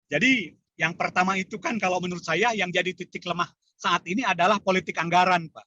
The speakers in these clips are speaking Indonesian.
Jadi yang pertama itu kan kalau menurut saya yang jadi titik lemah saat ini adalah politik anggaran, Pak.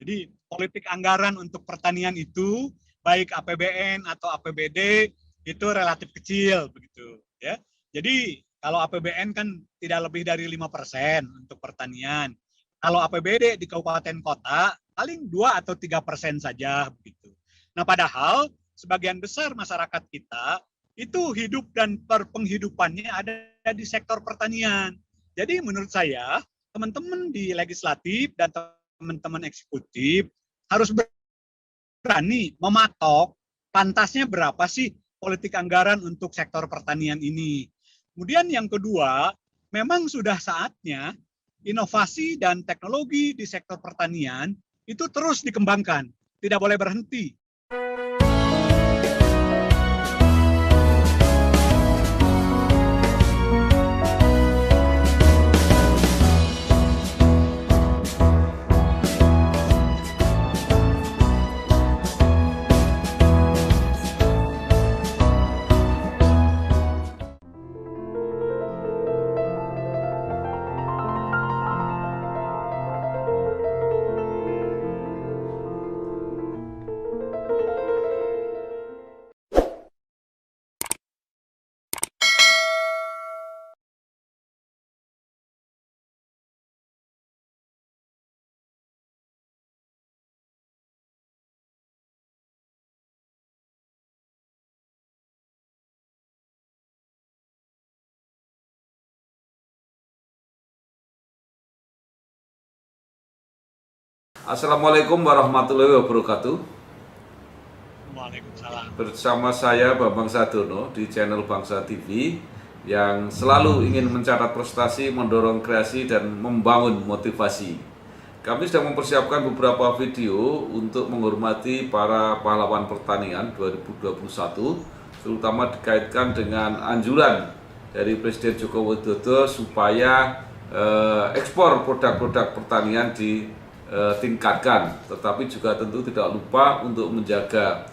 Jadi politik anggaran untuk pertanian itu baik APBN atau APBD itu relatif kecil begitu ya. Jadi kalau APBN kan tidak lebih dari 5% untuk pertanian. Kalau APBD di kabupaten kota paling 2 atau 3% saja begitu. Nah, padahal sebagian besar masyarakat kita itu hidup dan penghidupannya ada di sektor pertanian. Jadi menurut saya teman-teman di legislatif dan teman-teman eksekutif harus berani mematok pantasnya berapa sih politik anggaran untuk sektor pertanian ini. Kemudian yang kedua, memang sudah saatnya inovasi dan teknologi di sektor pertanian itu terus dikembangkan, tidak boleh berhenti. Assalamualaikum warahmatullahi wabarakatuh. Waalaikumsalam. Bersama saya Bambang Sadono di channel Bangsa TV yang selalu ingin mencatat prestasi, mendorong kreasi, dan membangun motivasi. Kami sedang mempersiapkan beberapa video untuk menghormati para pahlawan pertanian 2021, terutama dikaitkan dengan anjuran dari Presiden Joko Widodo supaya ekspor produk-produk pertanian ditingkatkan, tetapi juga tentu tidak lupa untuk menjaga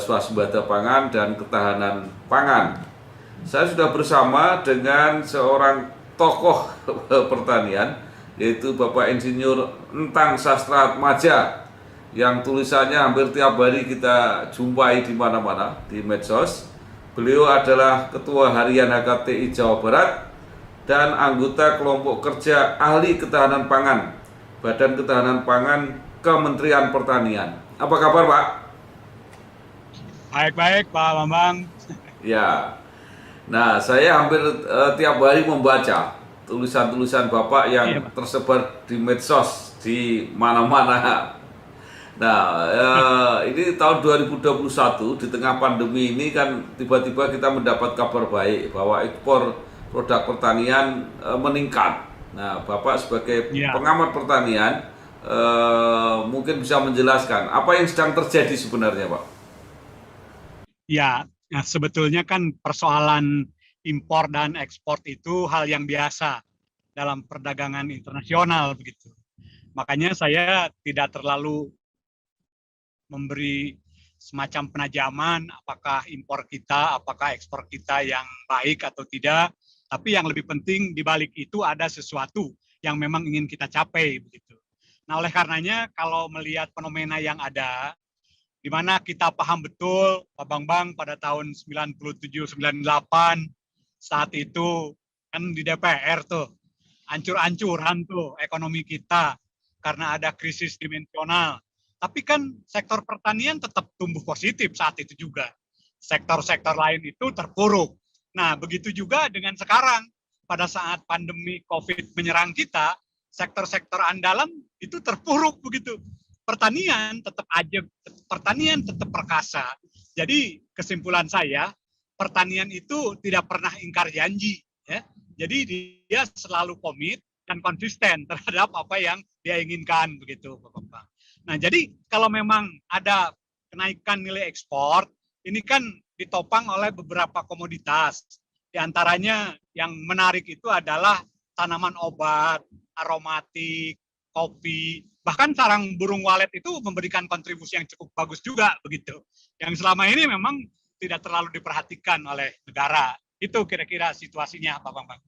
swasembada pangan dan ketahanan pangan. Saya sudah bersama dengan seorang tokoh pertanian, yaitu Bapak Insinyur Entang Sastratmadja, yang tulisannya hampir tiap hari kita jumpai di mana-mana di medsos. Beliau adalah Ketua Harian HKTI Jawa Barat dan anggota kelompok kerja ahli ketahanan pangan, Badan Ketahanan Pangan Kementerian Pertanian. Apa kabar, Pak? Baik-baik, Pak Bambang. Ya, nah saya hampir tiap hari membaca tulisan-tulisan Bapak yang tersebar di medsos di mana-mana. Nah, ini tahun 2021 di tengah pandemi ini kan tiba-tiba kita mendapat kabar baik bahwa ekspor produk pertanian meningkat. Nah, Bapak sebagai pengamat pertanian mungkin bisa menjelaskan apa yang sedang terjadi sebenarnya, Pak? Ya, sebetulnya kan persoalan impor dan ekspor itu hal yang biasa dalam perdagangan internasional begitu. Makanya saya tidak terlalu memberi semacam penajaman apakah impor kita, apakah ekspor kita yang baik atau tidak. Tapi yang lebih penting di balik itu ada sesuatu yang memang ingin kita capai begitu. Nah, oleh karenanya kalau melihat fenomena yang ada, di mana kita paham betul Pak Bambang pada tahun 97-98 saat itu kan di DPR tuh ancur-ancuran tuh ekonomi kita karena ada krisis dimensional. Tapi kan sektor pertanian tetap tumbuh positif saat itu juga. Sektor-sektor lain itu terpuruk. Nah, begitu juga dengan sekarang pada saat pandemi COVID menyerang kita, sektor-sektor andalan itu terpuruk begitu. Pertanian tetap aja, pertanian tetap perkasa. Jadi kesimpulan saya, pertanian itu tidak pernah ingkar janji. Ya. Jadi dia selalu komit dan konsisten terhadap apa yang dia inginkan begitu, Bapak. Nah, jadi kalau memang ada kenaikan nilai ekspor, ini kan ditopang oleh beberapa komoditas. Di antaranya yang menarik itu adalah tanaman obat, aromatik, kopi, bahkan sarang burung walet itu memberikan kontribusi yang cukup bagus juga begitu. Yang selama ini memang tidak terlalu diperhatikan oleh negara. Itu kira-kira situasinya, Pak Bambang.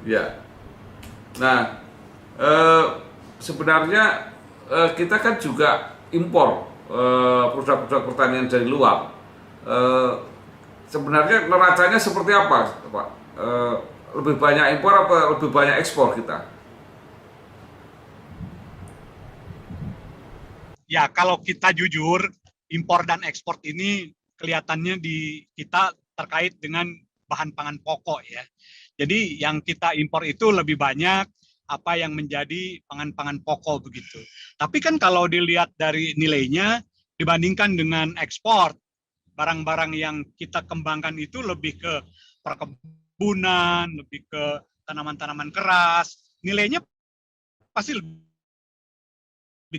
Ya. Nah, sebenarnya kita kan juga impor produk-produk pertanian dari luar. Sebenarnya neracanya seperti apa, Pak? Lebih banyak impor apa lebih banyak ekspor kita? Ya, kalau kita jujur, impor dan ekspor ini kelihatannya di kita terkait dengan bahan pangan pokok ya. Jadi yang kita impor itu lebih banyak apa yang menjadi pangan-pangan pokok begitu. Tapi kan kalau dilihat dari nilainya dibandingkan dengan ekspor, barang-barang yang kita kembangkan itu lebih ke perkebunan, lebih ke tanaman-tanaman keras, nilainya pasti lebih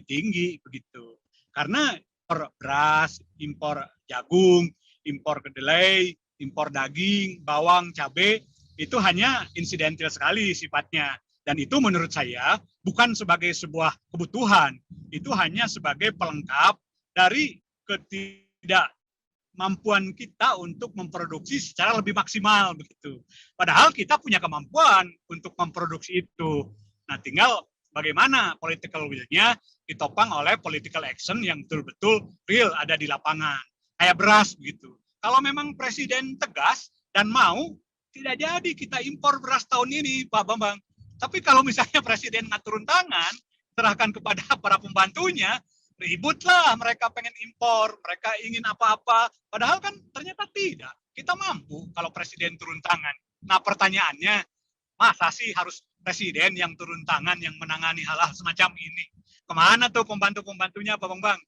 tinggi begitu. Karena impor beras, impor jagung, impor kedelai, impor daging, bawang, cabai itu hanya insidental sekali sifatnya. Dan itu menurut saya bukan sebagai sebuah kebutuhan, itu hanya sebagai pelengkap dari ketidakmampuan kita untuk memproduksi secara lebih maksimal begitu. Padahal kita punya kemampuan untuk memproduksi itu. Nah, tinggal bagaimana political will-nya ditopang oleh political action yang betul-betul real ada di lapangan. Kayak beras begitu. Kalau memang presiden tegas dan mau, tidak jadi kita impor beras tahun ini, Pak Bambang. Tapi kalau misalnya presiden nggak turun tangan, serahkan kepada para pembantunya, ributlah mereka pengen impor, mereka ingin apa-apa. Padahal kan ternyata tidak. Kita mampu kalau presiden turun tangan. Nah pertanyaannya, masa sih harus presiden yang turun tangan yang menangani hal-hal semacam ini? Kemana tuh pembantu-pembantunya, Pak Bambang?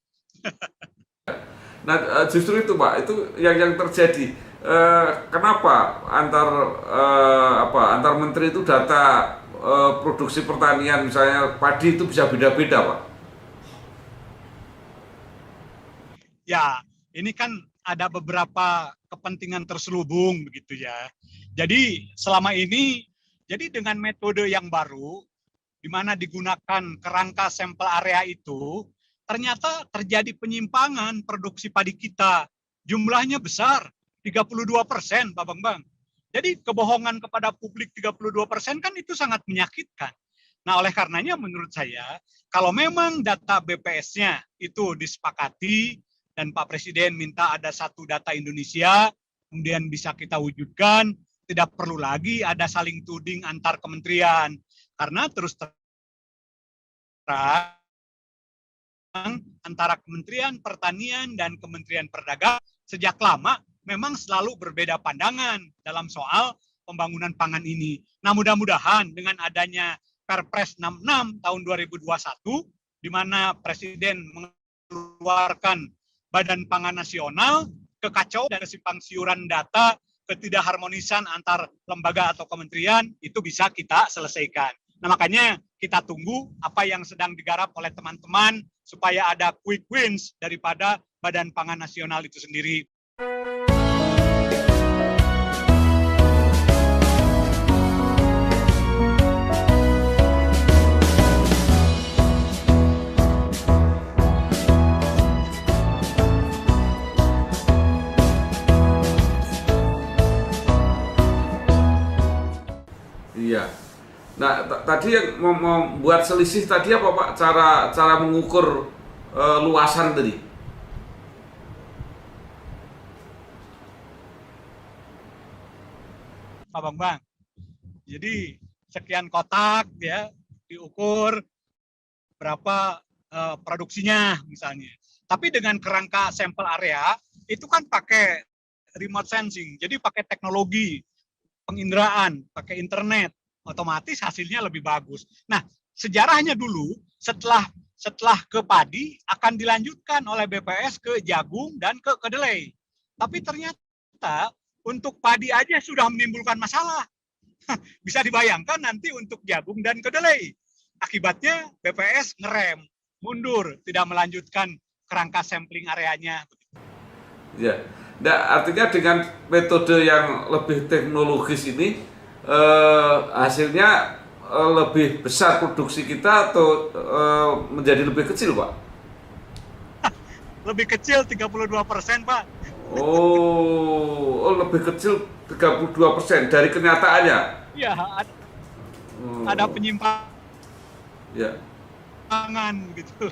Nah, justru itu Pak, itu yang terjadi. Kenapa antar menteri itu data produksi pertanian misalnya padi itu bisa beda-beda, Pak? Ya, ini kan ada beberapa kepentingan terselubung begitu ya. Jadi selama ini, jadi dengan metode yang baru, di mana digunakan kerangka sampel area itu, ternyata terjadi penyimpangan produksi padi kita. Jumlahnya besar, 32%, Pak Bambang. Jadi kebohongan kepada publik 32% kan itu sangat menyakitkan. Nah, oleh karenanya menurut saya, kalau memang data BPS-nya itu disepakati dan Pak Presiden minta ada satu data Indonesia, kemudian bisa kita wujudkan, tidak perlu lagi ada saling tuding antar kementerian. Karena terus terang antara Kementerian Pertanian dan Kementerian Perdagangan sejak lama memang selalu berbeda pandangan dalam soal pembangunan pangan ini. Nah, mudah-mudahan dengan adanya Perpres 66 tahun 2021, di mana Presiden mengeluarkan Badan Pangan Nasional, kekacauan dan kesimpang siuran data, ketidakharmonisan antar lembaga atau kementerian, itu bisa kita selesaikan. Nah, makanya kita tunggu apa yang sedang digarap oleh teman-teman supaya ada quick wins daripada Badan Pangan Nasional itu sendiri. Iya. Nah, tadi yang membuat selisih tadi apa Pak? Cara mengukur luasan tadi. Pak Bambang. Jadi sekian kotak ya diukur berapa produksinya misalnya. Tapi dengan kerangka sampel area itu kan pakai remote sensing. Jadi pakai teknologi penginderaan, pakai internet, otomatis hasilnya lebih bagus. Nah, sejarahnya dulu setelah ke padi akan dilanjutkan oleh BPS ke jagung dan ke kedelai. Tapi ternyata untuk padi aja sudah menimbulkan masalah. Bisa dibayangkan nanti untuk jagung dan kedelai. Akibatnya BPS ngerem, mundur, tidak melanjutkan kerangka sampling areanya. Ya, nah, artinya dengan metode yang lebih teknologis ini hasilnya lebih besar produksi kita atau menjadi lebih kecil, Pak? Lebih kecil 32%, Pak. Oh, lebih kecil 32% dari kenyataannya. Iya, ada Oh, penyimpangan ya, gitu.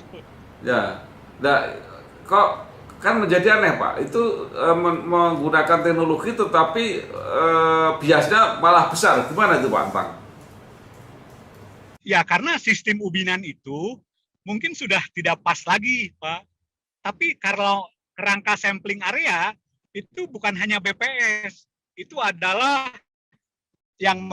ya. Nah, kok kan menjadi aneh, Pak. Itu menggunakan teknologi tetapi biasnya malah besar. Gimana itu, Pak Antang? Ya, karena sistem ubinan itu mungkin sudah tidak pas lagi, Pak. Tapi kalau kerangka sampling area itu bukan hanya BPS, itu adalah yang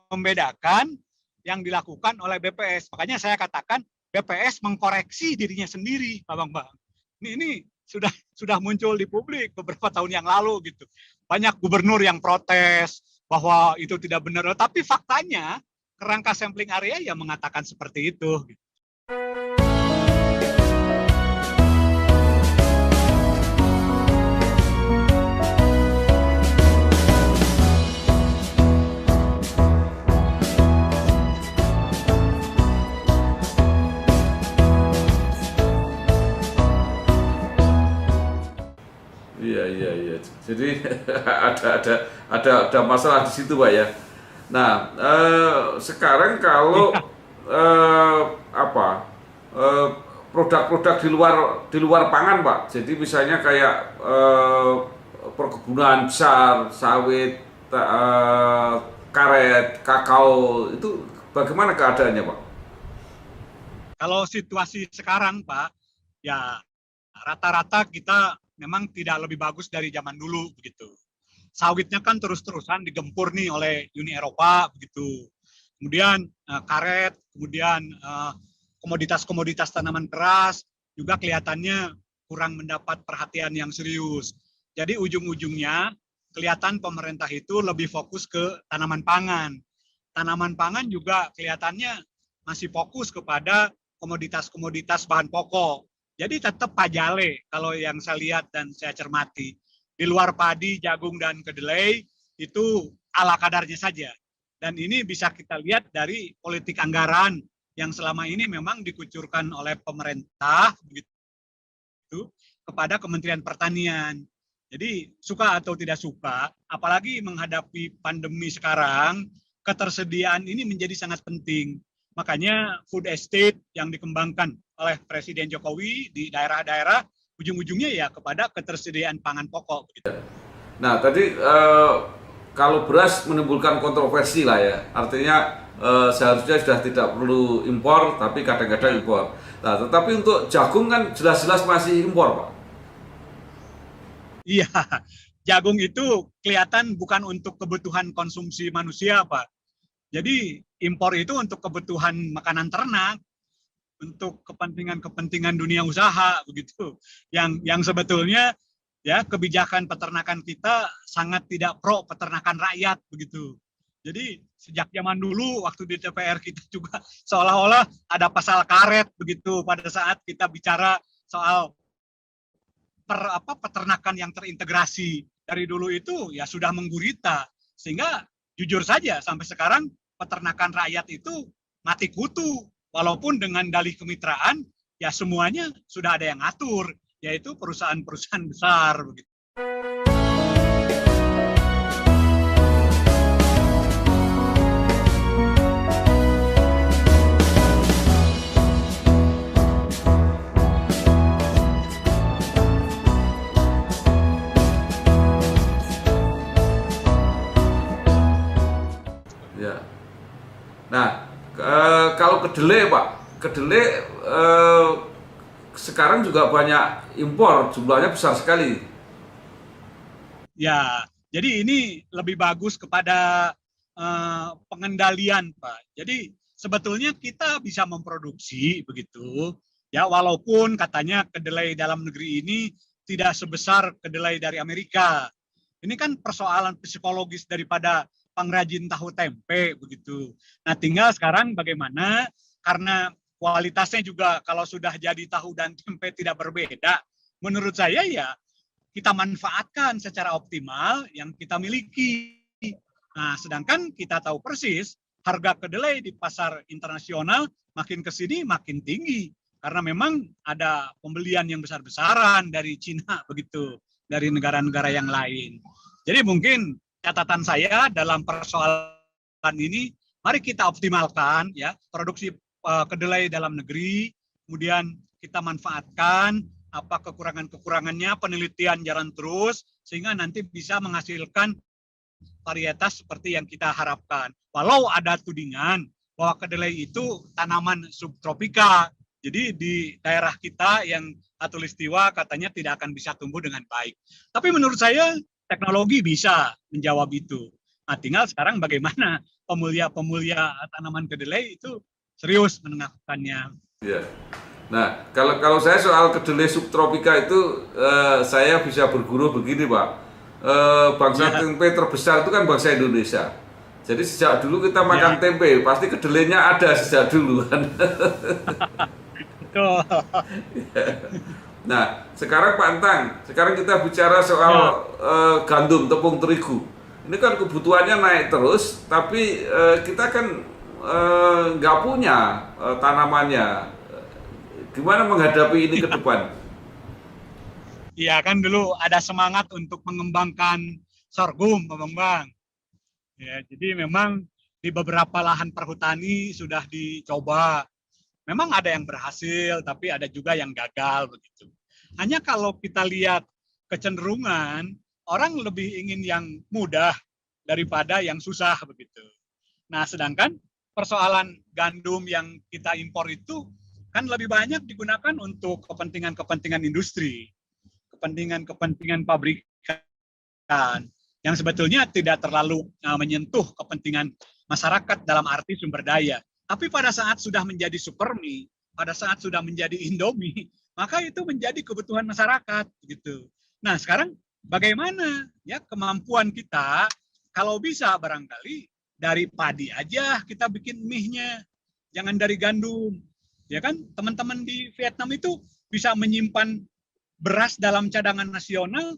membedakan yang dilakukan oleh BPS. Makanya saya katakan BPS mengkoreksi dirinya sendiri, Pak Bang. Ini sudah muncul di publik beberapa tahun yang lalu gitu. Banyak gubernur yang protes bahwa itu tidak benar, tapi faktanya kerangka sampling area yang mengatakan seperti itu. Iya, iya, iya. Jadi ada masalah di situ, Pak ya. Nah, sekarang kalau eh, apa eh, produk-produk di luar pangan, Pak. Jadi misalnya kayak perkebunan besar, sawit, karet, kakao, itu bagaimana keadaannya, Pak? Kalau situasi sekarang, Pak, ya rata-rata kita memang tidak lebih bagus dari zaman dulu begitu. Sawitnya kan terus-terusan digempur nih oleh Uni Eropa begitu. Kemudian karet, kemudian komoditas-komoditas tanaman keras juga kelihatannya kurang mendapat perhatian yang serius. Jadi ujung-ujungnya kelihatan pemerintah itu lebih fokus ke tanaman pangan. Tanaman pangan juga kelihatannya masih fokus kepada komoditas-komoditas bahan pokok. Jadi tetap pajale kalau yang saya lihat dan saya cermati. Di luar padi, jagung, dan kedelai itu ala kadarnya saja. Dan ini bisa kita lihat dari politik anggaran yang selama ini memang dikucurkan oleh pemerintah begitu kepada Kementerian Pertanian. Jadi suka atau tidak suka, apalagi menghadapi pandemi sekarang, ketersediaan ini menjadi sangat penting. Makanya food estate yang dikembangkan oleh Presiden Jokowi di daerah-daerah ujung-ujungnya ya kepada ketersediaan pangan pokok. Nah, tadi kalau beras menimbulkan kontroversi lah ya, artinya seharusnya sudah tidak perlu impor, tapi kadang-kadang impor. Nah, tetapi untuk jagung kan jelas-jelas masih impor, Pak. Iya, jagung itu kelihatan bukan untuk kebutuhan konsumsi manusia, Pak. Jadi impor itu untuk kebutuhan makanan ternak, untuk kepentingan-kepentingan dunia usaha begitu. Yang sebetulnya ya kebijakan peternakan kita sangat tidak pro peternakan rakyat begitu. Jadi sejak zaman dulu waktu di DPR kita juga seolah-olah ada pasal karet begitu pada saat kita bicara soal peternakan yang terintegrasi. Dari dulu itu ya sudah menggurita, sehingga jujur saja sampai sekarang peternakan rakyat itu mati kutu, walaupun dengan dalih kemitraan ya semuanya sudah ada yang atur, yaitu perusahaan-perusahaan besar begitu. Ya. Nah, kalau kedelai, Pak, kedelai sekarang juga banyak impor, jumlahnya besar sekali. Ya, jadi ini lebih bagus kepada pengendalian, Pak. Jadi sebetulnya kita bisa memproduksi begitu, ya walaupun katanya kedelai dalam negeri ini tidak sebesar kedelai dari Amerika. Ini kan persoalan psikologis daripada pengrajin tahu tempe begitu. Nah, tinggal sekarang bagaimana karena kualitasnya juga kalau sudah jadi tahu dan tempe tidak berbeda, menurut saya ya kita manfaatkan secara optimal yang kita miliki. Nah, sedangkan kita tahu persis harga kedelai di pasar internasional makin ke sini makin tinggi karena memang ada pembelian yang besar-besaran dari Cina begitu, dari negara-negara yang lain. Jadi mungkin catatan saya dalam persoalan ini, mari kita optimalkan ya produksi kedelai dalam negeri, kemudian kita manfaatkan apa kekurangan-kekurangannya, penelitian jalan terus sehingga nanti bisa menghasilkan varietas seperti yang kita harapkan. Walau ada tudingan bahwa kedelai itu tanaman subtropika, jadi di daerah kita yang khatulistiwa katanya tidak akan bisa tumbuh dengan baik. Tapi menurut saya teknologi bisa menjawab itu. Nah, tinggal sekarang bagaimana pemulia tanaman kedelai itu serius menengahkannya. Ya. Nah, kalau saya soal kedelai subtropika itu saya bisa berguru begini, Pak. Bangsa tempe terbesar itu kan bangsa Indonesia. Jadi sejak dulu kita makan tempe, pasti kedelainya ada sejak dulu kan. Nah, sekarang Pak Antang, sekarang kita bicara soal gandum, tepung terigu. Ini kan kebutuhannya naik terus, tapi kita kan nggak punya tanamannya. Gimana menghadapi ini ke depan? Iya kan dulu ada semangat untuk mengembangkan sorghum, Bang. Ya, jadi memang di beberapa lahan perhutani sudah dicoba. Memang ada yang berhasil, tapi ada juga yang gagal begitu. Hanya kalau kita lihat kecenderungan, orang lebih ingin yang mudah daripada yang susah begitu. Nah, sedangkan persoalan gandum yang kita impor itu kan lebih banyak digunakan untuk kepentingan-kepentingan industri, kepentingan-kepentingan pabrikan, yang sebetulnya tidak terlalu menyentuh kepentingan masyarakat dalam arti sumber daya. Tapi pada saat sudah menjadi supermi, pada saat sudah menjadi Indomie, maka itu menjadi kebutuhan masyarakat gitu. Nah, sekarang bagaimana ya kemampuan kita kalau bisa barangkali dari padi aja kita bikin mie-nya, jangan dari gandum. Ya kan, teman-teman di Vietnam itu bisa menyimpan beras dalam cadangan nasional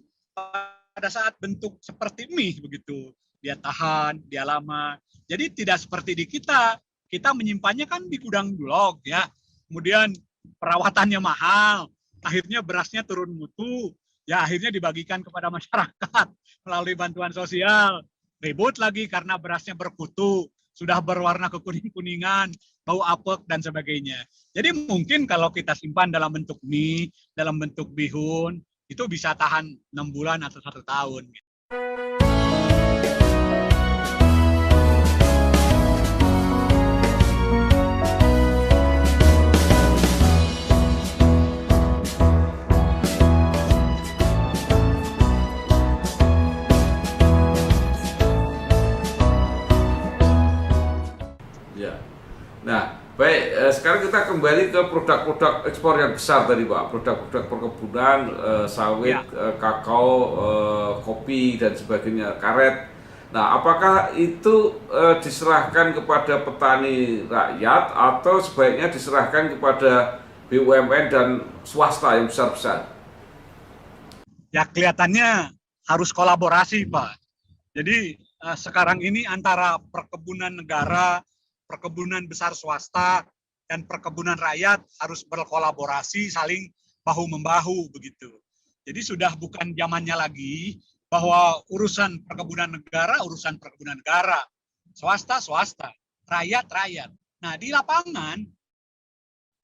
pada saat bentuk seperti mie begitu. Dia tahan, dia lama. Jadi tidak seperti di kita. Kita menyimpannya kan di gudang blok ya. Kemudian perawatannya mahal. Akhirnya berasnya turun mutu. Ya akhirnya dibagikan kepada masyarakat melalui bantuan sosial. Ribut lagi karena berasnya berkutu. Sudah berwarna kekuning-kuningan, bau apek, dan sebagainya. Jadi mungkin kalau kita simpan dalam bentuk mie, dalam bentuk bihun, itu bisa tahan 6 bulan atau 1 tahun. Nah, baik, sekarang kita kembali ke produk-produk ekspor yang besar tadi Pak, produk-produk perkebunan, sawit, kakao, kopi, dan sebagainya, karet. Nah, apakah itu diserahkan kepada petani rakyat atau sebaiknya diserahkan kepada BUMN dan swasta yang besar-besar? Ya, kelihatannya harus kolaborasi, Pak. Jadi sekarang ini antara perkebunan negara, perkebunan besar swasta, dan perkebunan rakyat harus berkolaborasi, saling bahu-membahu begitu. Jadi sudah bukan zamannya lagi bahwa urusan perkebunan negara, swasta, rakyat. Nah, di lapangan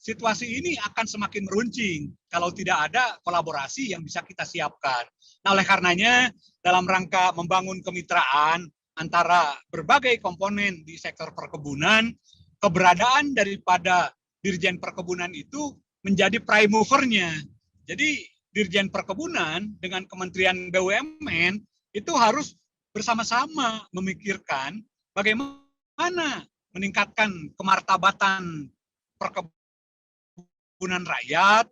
situasi ini akan semakin meruncing kalau tidak ada kolaborasi yang bisa kita siapkan. Nah, oleh karenanya dalam rangka membangun kemitraan antara berbagai komponen di sektor perkebunan, keberadaan daripada Dirjen Perkebunan itu menjadi prime mover-nya. Jadi Dirjen Perkebunan dengan Kementerian BUMN itu harus bersama-sama memikirkan bagaimana meningkatkan kemartabatan perkebunan rakyat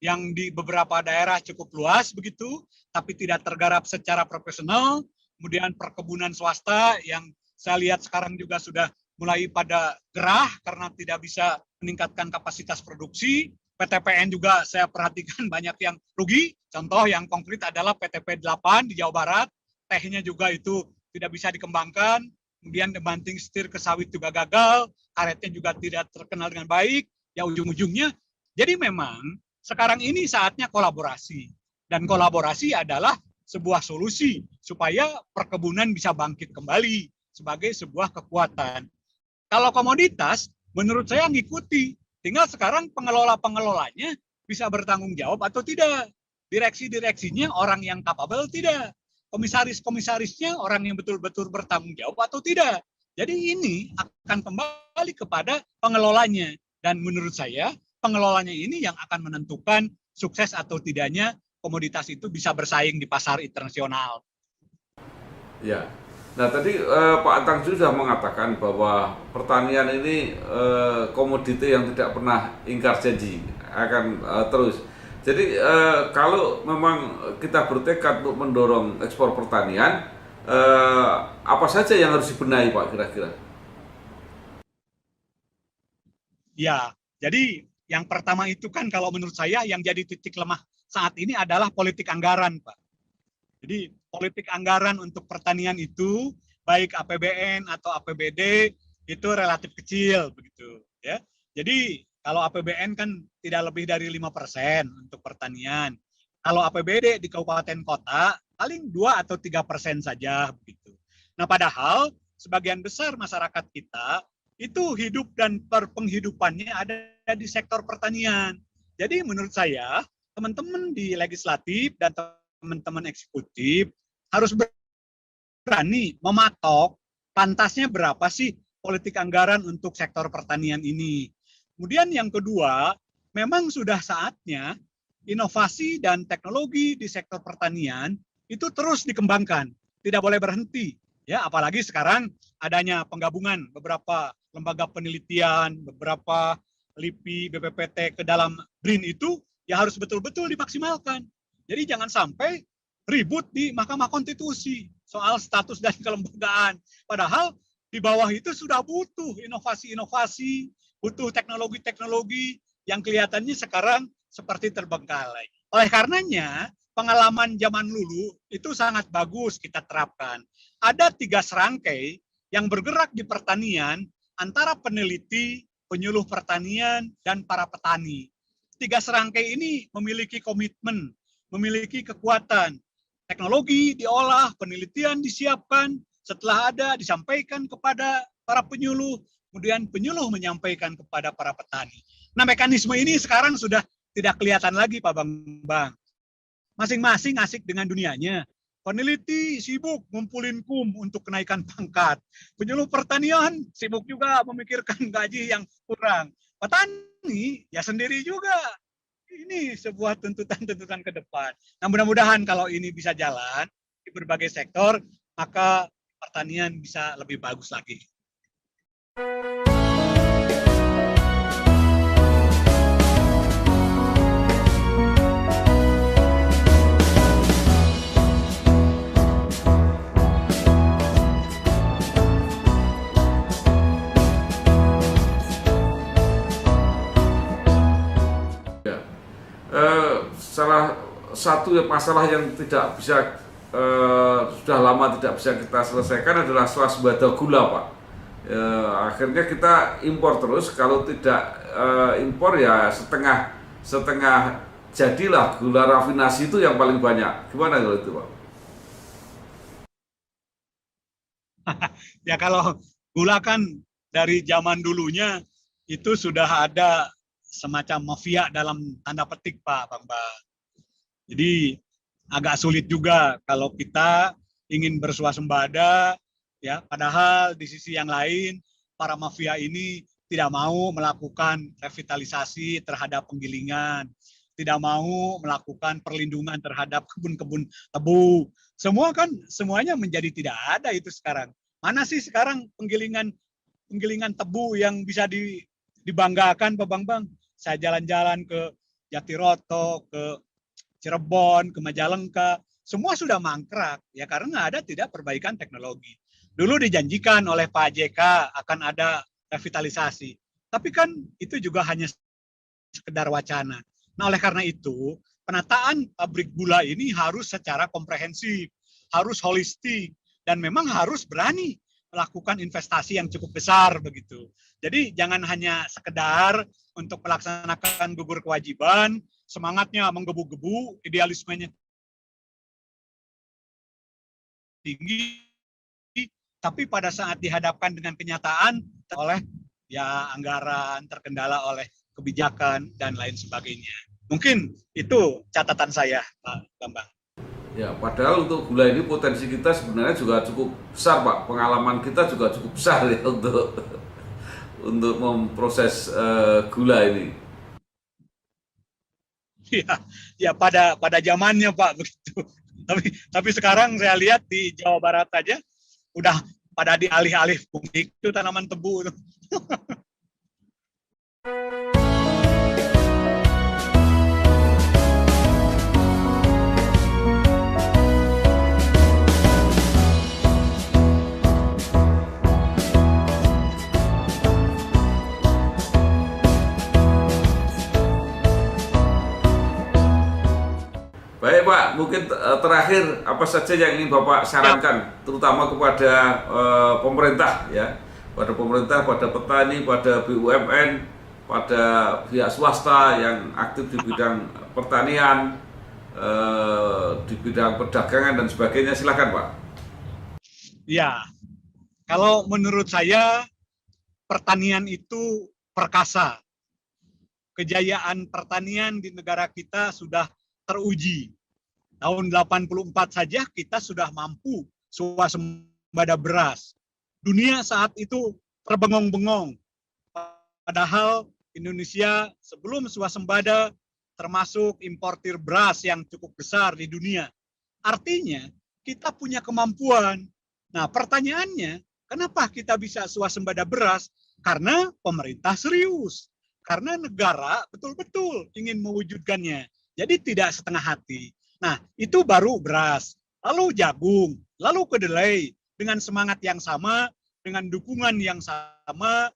yang di beberapa daerah cukup luas begitu, tapi tidak tergarap secara profesional. Kemudian perkebunan swasta yang saya lihat sekarang juga sudah mulai pada gerah karena tidak bisa meningkatkan kapasitas produksi. PTPN juga saya perhatikan banyak yang rugi. Contoh yang konkret adalah PTP 8 di Jawa Barat. Tehnya juga itu tidak bisa dikembangkan. Kemudian banting setir ke sawit juga gagal. Karetnya juga tidak terkenal dengan baik. Ya ujung-ujungnya. Jadi memang sekarang ini saatnya kolaborasi. Dan kolaborasi adalah sebuah solusi supaya perkebunan bisa bangkit kembali sebagai sebuah kekuatan. Kalau komoditas, menurut saya ngikuti. Tinggal sekarang pengelola-pengelolanya bisa bertanggung jawab atau tidak. Direksi-direksinya orang yang capable tidak. Komisaris-komisarisnya orang yang betul-betul bertanggung jawab atau tidak. Jadi ini akan kembali kepada pengelolanya. Dan menurut saya, pengelolanya ini yang akan menentukan sukses atau tidaknya komoditas itu bisa bersaing di pasar internasional. Ya. Nah tadi Pak Atang sudah mengatakan bahwa pertanian ini komoditi yang tidak pernah ingkar janji, akan terus. Jadi kalau memang kita bertekad untuk mendorong ekspor pertanian, apa saja yang harus dibenahi Pak kira-kira? Ya, jadi yang pertama itu kan kalau menurut saya yang jadi titik lemah saat ini adalah politik anggaran, Pak. Jadi politik anggaran untuk pertanian itu baik APBN atau APBD itu relatif kecil begitu ya. Jadi kalau APBN kan tidak lebih dari 5% untuk pertanian. Kalau APBD di kabupaten kota paling 2 atau 3% saja begitu. Nah, padahal sebagian besar masyarakat kita itu hidup dan penghidupannya ada di sektor pertanian. Jadi menurut saya teman-teman di legislatif dan teman-teman eksekutif harus berani mematok pantasnya berapa sih politik anggaran untuk sektor pertanian ini. Kemudian yang kedua, memang sudah saatnya inovasi dan teknologi di sektor pertanian itu terus dikembangkan, tidak boleh berhenti. Ya, apalagi sekarang adanya penggabungan beberapa lembaga penelitian, beberapa LIPI, BPPT ke dalam BRIN itu ya harus betul-betul dimaksimalkan. Jadi jangan sampai ribut di Mahkamah Konstitusi soal status dan kelembagaan. Padahal di bawah itu sudah butuh inovasi-inovasi, butuh teknologi-teknologi yang kelihatannya sekarang seperti terbengkalai. Oleh karenanya, pengalaman zaman dulu itu sangat bagus kita terapkan. Ada 3 serangkai yang bergerak di pertanian antara peneliti, penyuluh pertanian, dan para petani. 3 serangkai ini memiliki komitmen, memiliki kekuatan. Teknologi diolah, penelitian disiapkan, setelah ada disampaikan kepada para penyuluh, kemudian penyuluh menyampaikan kepada para petani. Nah, mekanisme ini sekarang sudah tidak kelihatan lagi, Pak Bambang. Masing-masing asik dengan dunianya. Peneliti sibuk ngumpulin kum untuk kenaikan pangkat. Penyuluh pertanian sibuk juga memikirkan gaji yang kurang. Petani ya sendiri juga. Ini sebuah tuntutan-tuntutan ke depan. Nah, mudah-mudahan kalau ini bisa jalan di berbagai sektor, maka pertanian bisa lebih bagus lagi. Salah satu masalah yang tidak bisa sudah lama tidak bisa kita selesaikan adalah swasembada gula, Pak. Akhirnya kita impor terus. Kalau tidak impor ya setengah jadilah gula rafinasi itu yang paling banyak. Gimana kalau itu, Pak? Ya kalau gula kan dari zaman dulunya itu sudah ada semacam mafia dalam tanda petik, Pak Bambang. Jadi agak sulit juga kalau kita ingin bersuasembada, ya. Padahal di sisi yang lain para mafia ini tidak mau melakukan revitalisasi terhadap penggilingan, tidak mau melakukan perlindungan terhadap kebun-kebun tebu. Semuanya menjadi tidak ada itu sekarang. Mana sih sekarang penggilingan tebu yang bisa dibanggakan, Pak Bambang? Saya jalan-jalan ke Jatiroto, ke Cirebon, ke Majalengka, semua sudah mangkrak ya karena ada tidak perbaikan teknologi. Dulu dijanjikan oleh Pak JK akan ada revitalisasi. Tapi kan itu juga hanya sekedar wacana. Nah, oleh karena itu, penataan pabrik gula ini harus secara komprehensif, harus holistik, dan memang harus berani melakukan investasi yang cukup besar begitu. Jadi jangan hanya sekedar untuk melaksanakan gugur kewajiban, semangatnya menggebu-gebu, idealismenya tinggi, tapi pada saat dihadapkan dengan kenyataan oleh ya anggaran, terkendala oleh kebijakan dan lain sebagainya. Mungkin itu catatan saya, Pak Bambang. Ya, padahal untuk gula ini potensi kita sebenarnya juga cukup besar, Pak. Pengalaman kita juga cukup besar ya untuk memproses gula ini. Ya pada zamannya Pak begitu. Tapi sekarang saya lihat di Jawa Barat aja udah pada dialih-alih fungsi itu tanaman tebu itu. Baik Pak, mungkin terakhir apa saja yang ingin Bapak sarankan, terutama kepada pemerintah ya, pada pemerintah, pada petani, pada BUMN, pada pihak swasta yang aktif di bidang pertanian, di bidang perdagangan dan sebagainya, silakan Pak. Ya, kalau menurut saya pertanian itu perkasa. Kejayaan pertanian di negara kita sudah teruji. Tahun 84 saja kita sudah mampu swasembada beras. Dunia saat itu terbengong-bengong. Padahal Indonesia sebelum swasembada termasuk importir beras yang cukup besar di dunia. Artinya kita punya kemampuan. Nah, pertanyaannya, kenapa kita bisa swasembada beras? Karena pemerintah serius. Karena negara betul-betul ingin mewujudkannya. Jadi tidak setengah hati. Nah, itu baru beras, lalu jagung, lalu kedelai. Dengan semangat yang sama, dengan dukungan yang sama,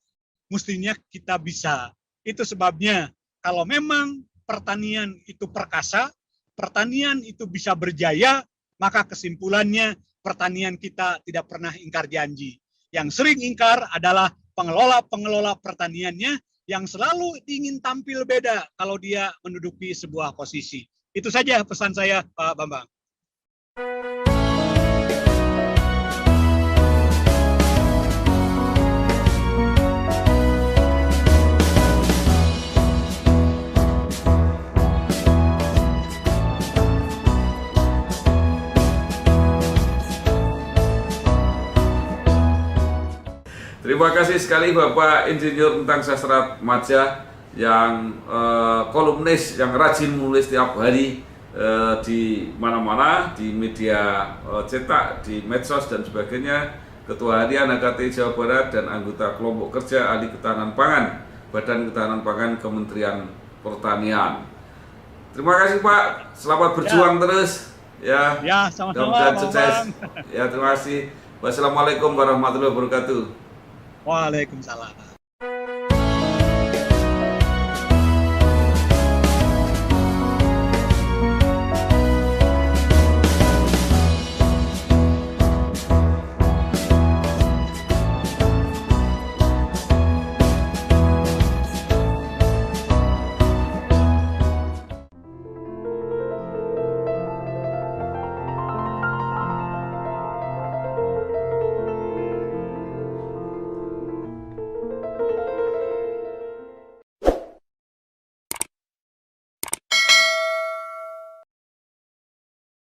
mestinya kita bisa. Itu sebabnya kalau memang pertanian itu perkasa, pertanian itu bisa berjaya, maka kesimpulannya pertanian kita tidak pernah ingkar janji. Yang sering ingkar adalah pengelola-pengelola pertaniannya yang selalu ingin tampil beda kalau dia menduduki sebuah posisi. Itu saja pesan saya, Pak Bambang. Terima kasih sekali Bapak Insinyur Entang Sastratmadja yang kolumnis yang rajin menulis tiap hari di mana-mana, di media cetak, di medsos dan sebagainya, Ketua Harian HKT Jawa Barat dan anggota kelompok kerja ahli ketahanan pangan Badan Ketahanan Pangan Kementerian Pertanian. Terima kasih Pak, selamat berjuang terus ya. Ya, sama-sama. Dan sukses. Ya, terima kasih. Wassalamualaikum warahmatullahi wabarakatuh. Waalaikumsalam.